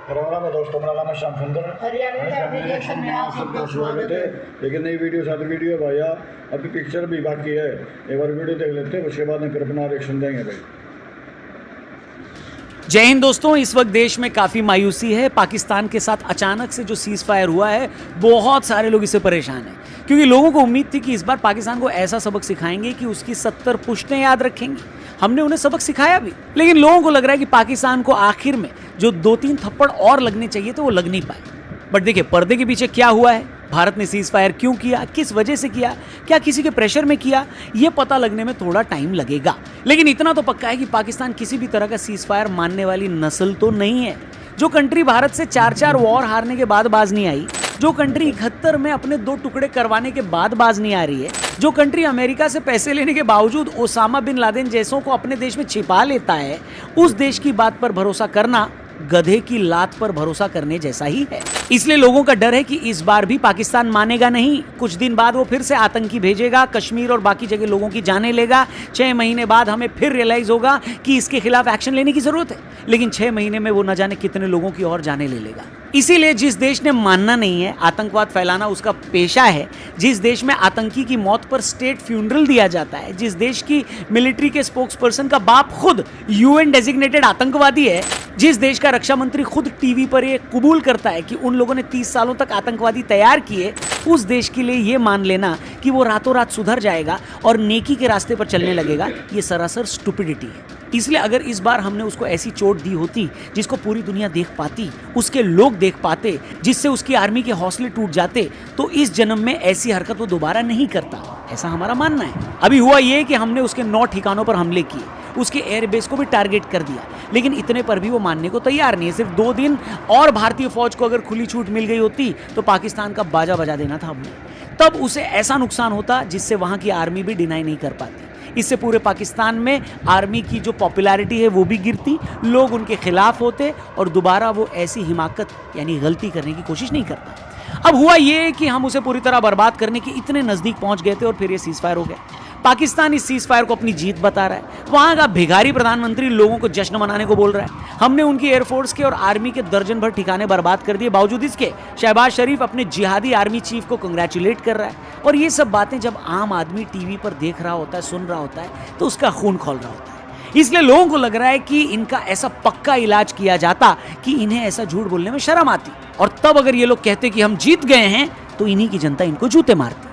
राम दोस्तों, मेरा नाम है श्याम सुंदर। रिएक्शन में आप सबका स्वागत है। लेकिन नई वीडियो साथ वीडियो है भैया, अभी पिक्चर भी बाकी है, एक बार वीडियो देख लेते हैं, उसके बाद में फिर अपना रिएक्शन देंगे भाई। जय हिंद दोस्तों, इस वक्त देश में काफ़ी मायूसी है। पाकिस्तान के साथ अचानक से जो सीज फायर हुआ है, बहुत सारे लोग इससे परेशान हैं, क्योंकि लोगों को उम्मीद थी कि इस बार पाकिस्तान को ऐसा सबक सिखाएंगे कि उसकी 70 पुश्तें याद रखेंगे। हमने उन्हें सबक सिखाया भी, लेकिन लोगों को लग रहा है कि पाकिस्तान को आखिर में जो 2-3 थप्पड़ और लगने चाहिए थे वो लग नहीं पाए। बट देखिए, पर्दे के पीछे क्या हुआ है, भारत ने सीज फायर क्यों किया, किस वजह से किया, क्या किसी के प्रेशर में किया, ये पता लगने में थोड़ा टाइम लगेगा। लेकिन इतना तो पक्का है कि पाकिस्तान किसी भी तरह का सीज फायर मानने वाली नस्ल तो नहीं है। जो कंट्री भारत से 4-4 वॉर हारने के बाद बाज नहीं आई, जो कंट्री 71 में अपने 2 टुकड़े करवाने के बाद बाज नहीं आ रही है, जो कंट्री अमेरिका से पैसे लेने के बावजूद ओसामा बिन लादेन जैसों को अपने देश में छिपा लेता है, उस देश की बात पर भरोसा करना गधे की लात पर भरोसा करने जैसा ही है। इसलिए लोगों का डर है कि इस बार भी पाकिस्तान मानेगा नहीं। कुछ दिन बाद वो फिर से आतंकी भेजेगा, कश्मीर और बाकी जगह लोगों की जानें लेगा। 6 महीने बाद हमें फिर रियलाइज होगा कि इसके खिलाफ एक्शन लेने की जरूरत है, लेकिन 6 महीने में वो न जाने कितने लोगों की और जानें ले लेगा। इसीलिए जिस देश ने मानना नहीं है, आतंकवाद फैलाना उसका पेशा है, जिस देश में आतंकी की मौत पर स्टेट फ्यूनरल दिया जाता है, जिस देश की मिलिट्री के स्पोक्स पर्सन का बाप खुद UN डेजिग्नेटेड आतंकवादी है, जिस देश का रक्षा मंत्री खुद टीवी पर ये कबूल करता है कि उन लोगों ने 30 सालों तक आतंकवादी तैयार किए, उस देश के लिए ये मान लेना कि वो रातों रात सुधर जाएगा और नेकी के रास्ते पर चलने लगेगा, ये सरासर स्टुपिडिटी है। इसलिए अगर इस बार हमने उसको ऐसी चोट दी होती जिसको पूरी दुनिया देख पाती, उसके लोग देख पाते, जिससे उसकी आर्मी के हौसले टूट जाते, तो इस जन्म में ऐसी हरकत वो दोबारा नहीं करता, ऐसा हमारा मानना है। अभी हुआ ये कि हमने उसके 9 ठिकानों पर हमले किए, उसके एयरबेस को भी टारगेट कर दिया, लेकिन इतने पर भी वो मानने को तैयार नहीं है। सिर्फ 2 दिन और भारतीय फौज को अगर खुली छूट मिल गई होती तो पाकिस्तान का बाजा बजा देना था हमने। तब उसे ऐसा नुकसान होता जिससे वहां की आर्मी भी डिनाई नहीं कर पाती। इससे पूरे पाकिस्तान में आर्मी की जो पॉपुलैरिटी है वो भी गिरती, लोग उनके खिलाफ होते और दोबारा वो ऐसी हिमाकत यानी गलती करने की कोशिश नहीं करता। अब हुआ ये कि हम उसे पूरी तरह बर्बाद करने के इतने नजदीक पहुंच गए थे और फिर ये सीज फायर हो गया। पाकिस्तान इस सीज फायर को अपनी जीत बता रहा है। वहां का भिखारी प्रधानमंत्री लोगों को जश्न मनाने को बोल रहा है। हमने उनकी एयरफोर्स के और आर्मी के दर्जन भर ठिकाने बर्बाद कर दिए, बावजूद इसके शहबाज शरीफ अपने जिहादी आर्मी चीफ को कंग्रेचुलेट कर रहा है। और ये सब बातें जब आम आदमी टीवी पर देख रहा होता है, सुन रहा होता है, तो उसका खून खौल रहा होता है। इसलिए लोगों को लग रहा है कि इनका ऐसा पक्का इलाज किया जाता कि इन्हें ऐसा झूठ बोलने में शर्म आती, और तब अगर ये लोग कहते कि हम जीत गए हैं तो इन्हीं की जनता इनको जूते मारती।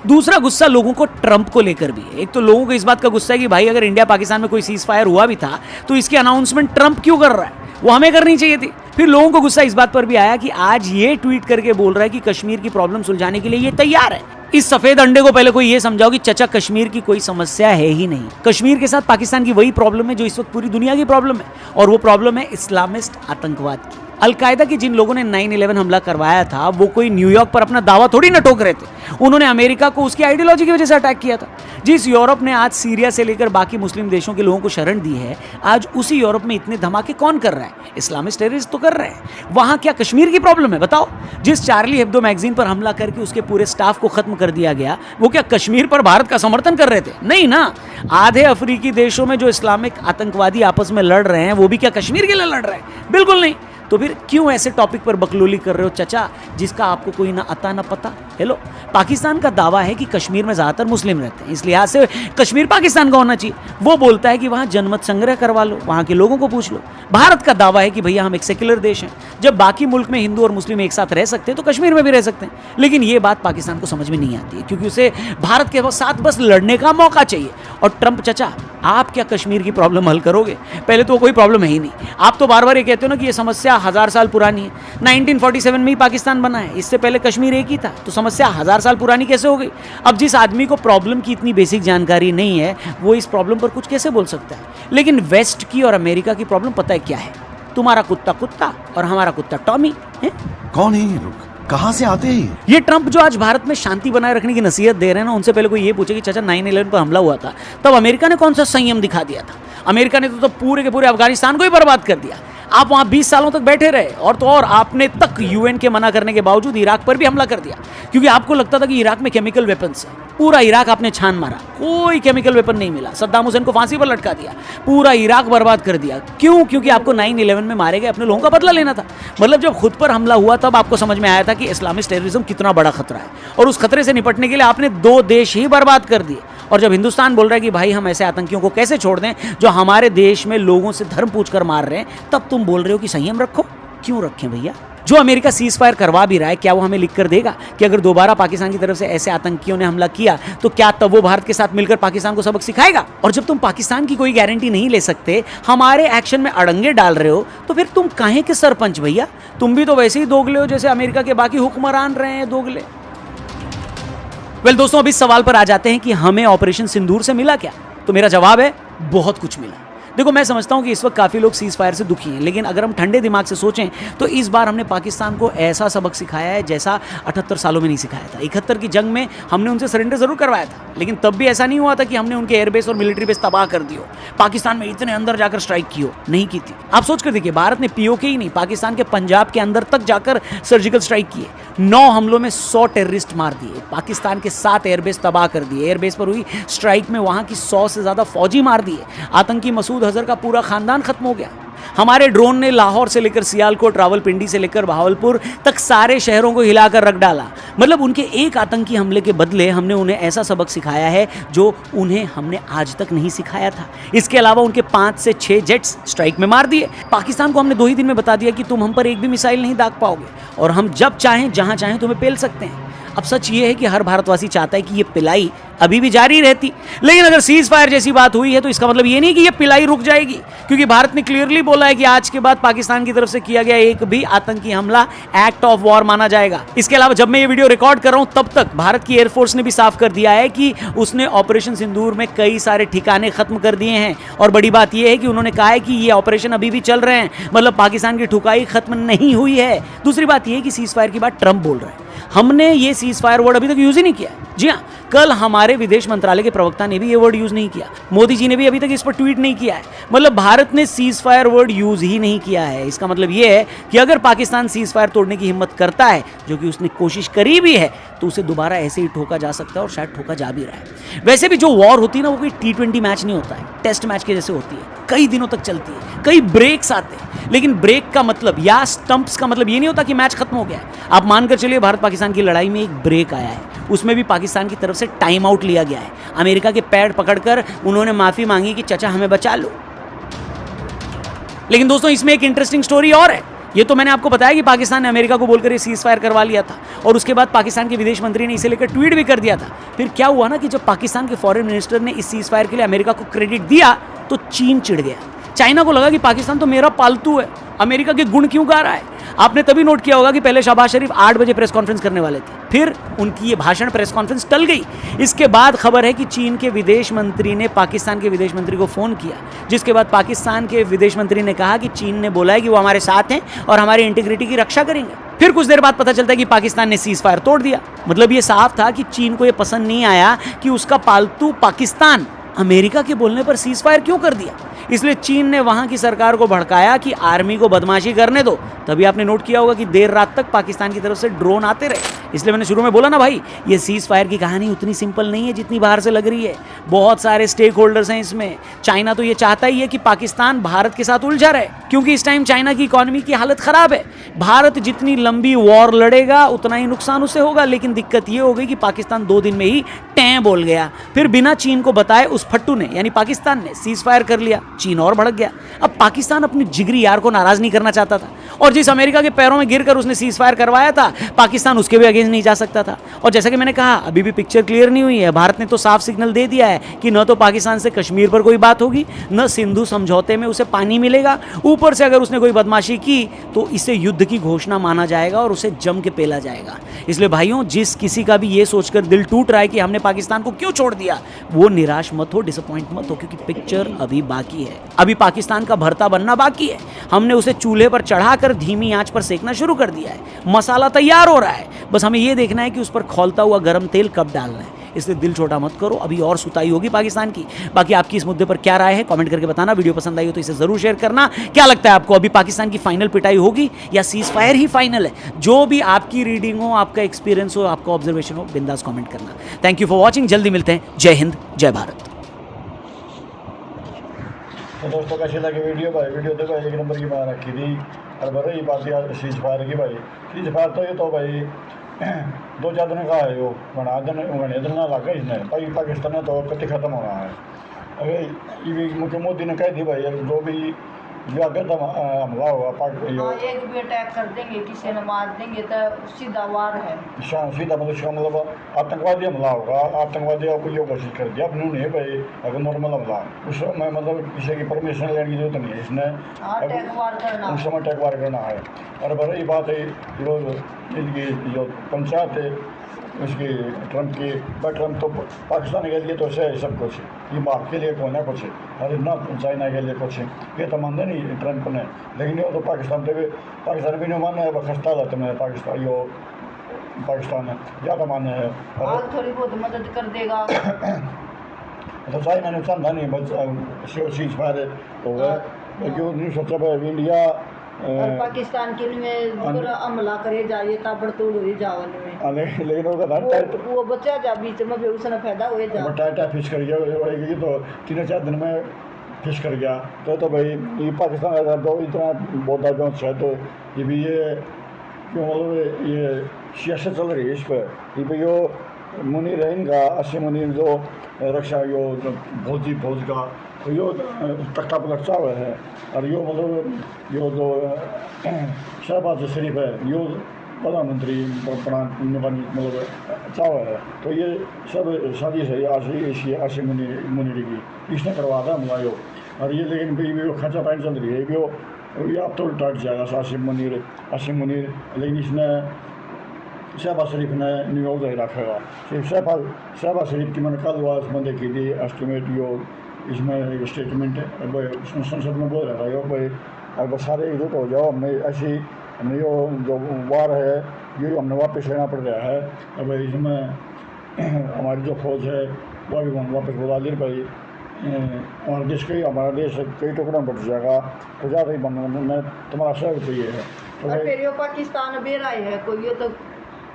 दूसरा गुस्सा लोगों को ट्रंप को लेकर भी है। एक तो लोगों को इस बात का गुस्सा है कि भाई अगर इंडिया पाकिस्तान में कोई सीज फायर हुआ भी था तो इसकी अनाउंसमेंट ट्रंप क्यों कर रहा है, वो हमें करनी चाहिए थी। फिर लोगों को गुस्सा इस बात पर भी आया कि आज ये ट्वीट करके बोल रहा है कि कश्मीर की प्रॉब्लम सुलझाने के लिए ये तैयार है। इस सफेद अंडे को पहले कोई ये समझाओ कि चचा कश्मीर की कोई समस्या है ही नहीं। कश्मीर के साथ पाकिस्तान की वही प्रॉब्लम है जो इस वक्त पूरी दुनिया की प्रॉब्लम है, और वो प्रॉब्लम है इस्लामिस्ट आतंकवाद की। अलकायदा के जिन लोगों ने 9/11 हमला करवाया था वो कोई न्यूयॉर्क पर अपना दावा थोड़ी न ठोक रहे थे, उन्होंने अमेरिका को उसकी आइडियोलॉजी की वजह से अटैक किया था। जिस यूरोप ने आज सीरिया से लेकर बाकी मुस्लिम देशों के लोगों को शरण दी है, आज उसी यूरोप में इतने धमाके कौन कर रहा है? इस्लामिस्ट टेररिस्ट तो कर रहे हैं। वहां क्या कश्मीर की प्रॉब्लम है बताओ? जिस चार्ली हेब्दो मैगजीन पर हमला करके उसके पूरे स्टाफ को खत्म कर दिया गया, वो क्या कश्मीर पर भारत का समर्थन कर रहे थे? नहीं ना। आधे अफ्रीकी देशों में जो इस्लामिक आतंकवादी आपस में लड़ रहे हैं वो भी क्या कश्मीर के लिए लड़ रहे हैं? बिल्कुल नहीं। तो फिर क्यों ऐसे टॉपिक पर बकलोली कर रहे हो चचा, जिसका आपको कोई ना अता ना पता? हेलो, पाकिस्तान का दावा है कि कश्मीर में ज़्यादातर मुस्लिम रहते हैं, इस लिहाज से कश्मीर पाकिस्तान का होना चाहिए। वो बोलता है कि वहाँ जनमत संग्रह करवा लो, वहाँ के लोगों को पूछ लो। भारत का दावा है कि भैया हम एक सेक्युलर देश हैं, जब बाकी मुल्क में हिंदू और मुस्लिम एक साथ रह सकते हैं तो कश्मीर में भी रह सकते हैं। लेकिन ये बात पाकिस्तान को समझ में नहीं आती है, क्योंकि उसे भारत के साथ बस लड़ने का मौका चाहिए। और ट्रंप चचा, आप क्या कश्मीर की प्रॉब्लम हल करोगे? पहले तो कोई प्रॉब्लम है ही नहीं। आप तो बार बार ये कहते हो ना कि ये समस्या 1000 साल पुरानी है। 1947 में ही पाकिस्तान बना है, इससे पहले कश्मीर एक ही था, तो समस्या 1000 साल पुरानी कैसे हो गई? अब जिस आदमी को प्रॉब्लम की इतनी बेसिक जानकारी नहीं है, वो इस प्रॉब्लम पर कुछ कैसे बोल सकता है? लेकिन वेस्ट की और अमेरिका की प्रॉब्लम पता है क्या है? तुम्हारा कुत्ता कुत्ता और हमारा कुत्ता टॉमी है। कौन है ये लोग, कहां से आते हैं? ये ट्रंप जो आज भारत में शांति बनाए रखने की नसीहत दे रहे हैं ना, उनसे पहले कोई ये पूछे कि चाचा 9/11 पर हमला हुआ था तब अमेरिका ने कौन सा संयम दिखा दिया था? अमेरिका ने तो पूरे के पूरे अफगानिस्तान को ही बर्बाद कर दिया। आप वहां 20 सालों तक बैठे रहे, और तो और आपने तक यूएन के मना करने के बावजूद इराक पर भी हमला कर दिया, क्योंकि आपको लगता था कि इराक में केमिकल वेपन्स है। पूरा इराक आपने छान मारा, कोई केमिकल वेपन नहीं मिला। सद्दाम हुसैन को फांसी पर लटका दिया, पूरा इराक बर्बाद कर दिया। क्यों? क्योंकि आपको 9/11 में मारे गए अपने लोगों का बदला लेना था। मतलब जब खुद पर हमला हुआ तब आपको समझ में आया था कि इस्लामिक टेररिज्म कितना बड़ा खतरा है, और उस खतरे से निपटने के लिए आपने 2 देश ही बर्बाद कर दिए। और जब हिंदुस्तान बोल रहा है कि भाई हम ऐसे आतंकियों को कैसे छोड़ दें जो हमारे देश में लोगों से धर्म पूछकर मार रहे हैं, तब तुम बोल रहे हो कि संयम रखो। क्यों रखें भैया? जो अमेरिका सीज फायर करवा भी रहा है, क्या वो हमें लिख कर देगा कि अगर दोबारा पाकिस्तान की तरफ से ऐसे आतंकियों ने हमला किया तो क्या तब वो भारत के साथ मिलकर पाकिस्तान को सबक सिखाएगा? और जब तुम पाकिस्तान की कोई गारंटी नहीं ले सकते, हमारे एक्शन में अड़ंगे डाल रहे हो, तो फिर तुम काहे के सरपंच भैया? तुम भी तो वैसे ही दोगले हो जैसे अमेरिका के बाकी हुक्मरान रहे हैं दोगले। वेल दोस्तों, अब इस सवाल पर आ जाते हैं कि हमें ऑपरेशन सिंदूर से मिला क्या? तो मेरा जवाब है बहुत कुछ मिला। देखो, मैं समझता हूं कि इस वक्त काफ़ी लोग सीज फायर से दुखी हैं, लेकिन अगर हम ठंडे दिमाग से सोचें तो इस बार हमने पाकिस्तान को ऐसा सबक सिखाया है जैसा 78 सालों में नहीं सिखाया था। 71 की जंग में हमने उनसे सरेंडर जरूर करवाया था, लेकिन तब भी ऐसा नहीं हुआ था कि हमने उनके एयरबेस और मिलिट्री बेस तबाह कर दियो, पाकिस्तान में इतने अंदर जाकर स्ट्राइक की हो, नहीं की थी। आप सोच कर देखिए, भारत ने पीओके ही नहीं, पाकिस्तान के पंजाब के अंदर तक जाकर सर्जिकल स्ट्राइक किए। 9 हमलों में 100 टेररिस्ट मार दिए, पाकिस्तान के 7 एयरबेस तबाह कर दिए, एयरबेस पर हुई स्ट्राइक में वहां की 100 से ज्यादा फौजी मार दिए, आतंकी मसूद अजहर का पूरा खानदान खत्म हो गया। हमारे ड्रोन ने लाहौर से लेकर सियालकोट, रावलपिंडी से लेकर बहावलपुर तक सारे शहरों को हिलाकर रख डाला। मतलब उनके एक आतंकी हमले के बदले हमने उन्हें ऐसा सबक सिखाया है जो उन्हें हमने आज तक नहीं सिखाया था। इसके अलावा उनके 5 से 6 जेट्स स्ट्राइक में मार दिए। पाकिस्तान को हमने 2 ही दिन में बता दिया कि तुम हम पर एक भी मिसाइल नहीं दाग पाओगे, और हम जब चाहें जहां चाहें तुम्हें पेल सकते हैं। अब सच ये है कि हर भारतवासी चाहता है कि ये पिलाई अभी भी जारी रहती, लेकिन अगर सीज फायर जैसी बात हुई है तो इसका मतलब ये नहीं कि ये पिलाई रुक जाएगी, क्योंकि भारत ने क्लियरली बोला है कि आज के बाद पाकिस्तान की तरफ से किया गया एक भी आतंकी हमला एक्ट ऑफ वॉर माना जाएगा। इसके अलावा जब मैं ये वीडियो रिकॉर्ड कर रहा हूं तब तक भारत की एयरफोर्स ने भी साफ कर दिया है कि उसने ऑपरेशन सिंदूर में कई सारे ठिकाने खत्म कर दिए हैं, और बड़ी बात यह है कि उन्होंने कहा है कि ये ऑपरेशन अभी भी चल रहे हैं, मतलब पाकिस्तान की ठुकाई खत्म नहीं हुई है। दूसरी बात यह है कि सीज फायर की बात ट्रंप बोल रहे हैं, हमने ये सीज फायर वर्ड अभी तक यूज ही नहीं किया। जी हाँ, कल हमारे विदेश मंत्रालय के प्रवक्ता ने भी ये वर्ड यूज नहीं किया, मोदी जी ने भी अभी तक इस पर ट्वीट नहीं किया है। मतलब भारत ने सीज फायर वर्ड यूज ही नहीं किया है। इसका मतलब ये है कि अगर पाकिस्तान सीज फायर तोड़ने की हिम्मत करता है, जो कि उसने कोशिश करी भी है, तो उसे दोबारा ऐसे ही ठोका जा सकता है, और शायद ठोका जा भी रहा है। वैसे भी जो वॉर होती है ना, वो कोई T20 मैच नहीं होता है, टेस्ट मैच के जैसे होती है, कई दिनों तक चलती है, कई ब्रेक्स आते हैं। लेकिन ब्रेक का मतलब या स्टंप्स का मतलब ये नहीं होता कि मैच खत्म हो गया है। आप मानकर चलिए भारत पाकिस्तान की लड़ाई में एक ब्रेक आया है, उसमें भी पाकिस्तान की तरफ से टाइम आउट लिया गया है। अमेरिका के पैर पकड़कर उन्होंने माफी मांगी कि चाचा हमें बचा लो। लेकिन दोस्तों, इसमें एक इंटरेस्टिंग स्टोरी और है। ये तो मैंने आपको बताया कि पाकिस्तान ने अमेरिका को बोलकर ये सीज फायर करवा लिया था, और उसके बाद पाकिस्तान के विदेश मंत्री ने इसे लेकर ट्वीट भी कर दिया था। फिर क्या हुआ ना कि जब पाकिस्तान के फॉरेन मिनिस्टर ने इस सीज फायर के लिए अमेरिका को क्रेडिट दिया तो चीन चिढ़ गया। चाइना को लगा कि पाकिस्तान तो मेरा पालतू है, अमेरिका के गुण क्यों गा रहा है। आपने तभी नोट किया होगा कि पहले शहबाज शरीफ 8 बजे प्रेस कॉन्फ्रेंस करने वाले थे, फिर उनकी ये भाषण प्रेस कॉन्फ्रेंस टल गई। इसके बाद खबर है कि चीन के विदेश मंत्री ने पाकिस्तान के विदेश मंत्री को फोन किया, जिसके बाद पाकिस्तान के विदेश मंत्री ने कहा कि चीन ने बोला है कि वो हमारे साथ हैं और हमारी इंटीग्रिटी की रक्षा करेंगे। फिर कुछ देर बाद पता चलता है कि पाकिस्तान ने सीज फायर तोड़ दिया। मतलब ये साफ था कि चीन को ये पसंद नहीं आया कि उसका पालतू पाकिस्तान अमेरिका के बोलने पर सीज फायर क्यों कर दिया। इसलिए चीन ने वहां की सरकार को भड़काया कि आर्मी को बदमाशी करने दो। तभी आपने नोट किया होगा कि देर रात तक पाकिस्तान की तरफ से ड्रोन आते रहे। इसलिए मैंने शुरू में बोला ना भाई, ये सीज फायर की कहानी उतनी सिंपल नहीं है जितनी बाहर से लग रही है। बहुत सारे स्टेक होल्डर्स हैं इसमें। चाइना तो ये चाहता ही है कि पाकिस्तान भारत के साथ उलझा रहे, क्योंकि इस टाइम चाइना की इकोनॉमी की हालत खराब है। भारत जितनी लंबी वॉर लड़ेगा उतना ही नुकसान उसे होगा। लेकिन दिक्कत ये हो गई कि पाकिस्तान 2 दिन में ही टैं बोल गया। फिर बिना चीन को बताए उस फट्टू ने यानी पाकिस्तान ने सीज फायर कर लिया। चीन और भड़क गया। अब पाकिस्तान अपनी जिगरी यार को नाराज नहीं करना चाहता था, और जिस अमेरिका के पैरों में गिरकर उसने सीज फायर करवाया था, पाकिस्तान उसके भी अगेंस्ट नहीं जा सकता था। और जैसा कि मैंने कहा, अभी भी पिक्चर क्लियर नहीं हुई है। भारत ने तो साफ सिग्नल दे दिया है कि न तो पाकिस्तान से कश्मीर पर कोई बात होगी, न सिंधु समझौते में उसे पानी मिलेगा। ऊपर से अगर उसने कोई बदमाशी की तो इसे युद्ध की घोषणा माना जाएगा और उसे जम के पेला जाएगा। इसलिए भाइयों, जिस किसी का भी ये सोचकर दिल टूट रहा है कि हमने पाकिस्तान को क्यों छोड़ दिया, वो निराश मत हो, डिसअपॉइंट मत हो, क्योंकि पिक्चर अभी बाकी है। अभी पाकिस्तान का भरता बनना बाकी है। हमने उसे चूल्हे पर चढ़ाकर धीमी आंच पर सेकना शुरू कर दिया है। मसाला तैयार हो रहा है, बस हमें यह देखना है कि उस पर खौलता हुआ गर्म तेल कब डालना है। इसलिए दिल छोटा मत करो, अभी और सुताई होगी पाकिस्तान की। बाकी आपकी इस मुद्दे पर क्या राय है कमेंट करके बताना। वीडियो पसंद आई हो तो इसे जरूर शेयर करना। क्या लगता है आपको, अभी पाकिस्तान की फाइनल पिटाई होगी या सीज फायर ही फाइनल है? जो भी आपकी रीडिंग हो, आपका एक्सपीरियंस हो, आपका ऑब्जर्वेशन हो, बिंदास कमेंट करना। थैंक यू फॉर वॉचिंग, जल्दी मिलते हैं। जय हिंद, जय भारत। तो दोस्तों कैसी लगी वीडियो भाई? वीडियो तो भाई एक नंबर की बात रखी थी। और बड़े ही बात यार सीज फायर की भाई। सीज फायर तो ये तो भाई 2-4 दिन का है, वो बना दिन ना लगा इसने भाई। पाकिस्तान ने तो कति ख़त्म होना है। अरे ये भी मुझे मोदी ने कह दी भाई, जो भी जो अगर हमला होगा एक भी अटैक कर देंगे, किसी ने मार देंगे तो सीधा वार है। सीधा मतलब इसका मतलब आतंकवादी हमला होगा। आतंकवादी को ये कोशिश कर दिया अपने नहीं भाई, अगर नॉर्मल हमला उसमें मतलब किसी की परमिशन लेने की जरूरत नहीं है इसने, अटैक वार करना उस समय अटैक वार करना है। और बड़ी बात है जो पंचायत है उसकी ट्रंप की, बट ट्रंप तो पाकिस्तान के लिए तो है सब कुछ, ये बात के लिए कौन है कुछ, और ना चाइना के लिए कुछ, ये तो मानते नहीं ट्रंप ने। लेकिन वो तो पाकिस्तान भी नहीं माना है, खस्ता रहते में पाकिस्तान है ज़्यादा माने है। और थोड़ी बहुत मदद कर देगा तो चाइना ने चाहता नहीं बस सीज फायर हो गया, क्यों नहीं सोचा भाई इंडिया और पाकिस्तान के लिए हमला करे जाए ताबड़तोड़ हो जाओ में। लेकिन वो बच्चा जा बीच में उसने फायदा हो जा टाइटा फिश कर गया तो 3-4 दिन में फिश कर गया। तो भाई ये पाकिस्तान अगर तो इतना बहुत जो है तो ये भी ये क्यों मतलब ये सियासत चल रही है इस पर। ये भाई यो मुनीर है इनका, अस्सी मुनीर जो रक्षा यो फौज का तो यो तख्ता पर लटका हुआ है। और यो मतलब यो जो शहबाज शरीफ है यो प्रधानमंत्री मतलब चाव है। तो ये सब साजिश है आशी मुनीर की, इसने करवा था हमला यो। और ये लेकिन भाई वो खर्चा पैंट चल रही है वो, ये अब तो उल्टा जाएगा आसिम मुनीर। लेकिन इसने शहबाज शरीफ ने न्यूयॉर्क ही रखेगा। सिर्फ शहबाज शरीफ की मैंने कल वाज में देखी थी एस्टिमेट यो, इसमें एक स्टेटमेंट है भाई, उसमें संसद में बोल रहा था यो भाई अब सारे एकजुट हो जाओ, हमने यो जो वार है ये हमने वापस लेना पड़ रहा है। अब भाई इसमें हमारी जो फौज है वो अभी वापस बुला ली भाई। हमारा देश कई टुकड़ा बढ़ जाएगा तो ज़्यादा ही बनना तुम्हारा सहयोग चाहिए है। तो फिर पाकिस्तान बेराय है कोई, ये तो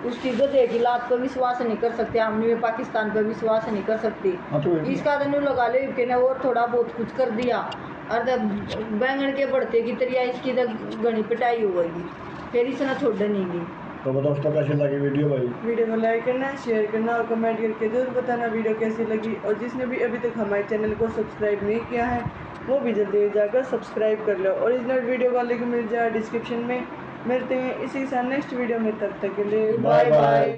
उसकी गधे की लात पर विश्वास नहीं कर सकते, हमने पाकिस्तान पर विश्वास नहीं कर सकती। तो इसका तो लगा ले कि ने और थोड़ा बहुत कुछ कर दिया और बैंगन के बढ़ते की तरिया इसकी तो घनी पिटाई होगी, फिर इसने छोड़ नहीं। तो बताओ उसका कैसी लगी वीडियो भाई? वीडियो को लाइक करना, शेयर करना और कमेंट करके जरूर बताना वीडियो कैसी लगी। और जिसने भी अभी तक हमारे चैनल को सब्सक्राइब नहीं किया है वो भी जल्दी जाकर सब्सक्राइब कर लो। ओरिजिनल वीडियो का लिंक मिल जाए डिस्क्रिप्शन में। मिलते हैं इसी के साथ नेक्स्ट वीडियो में, तब तक के लिए बाय बाय।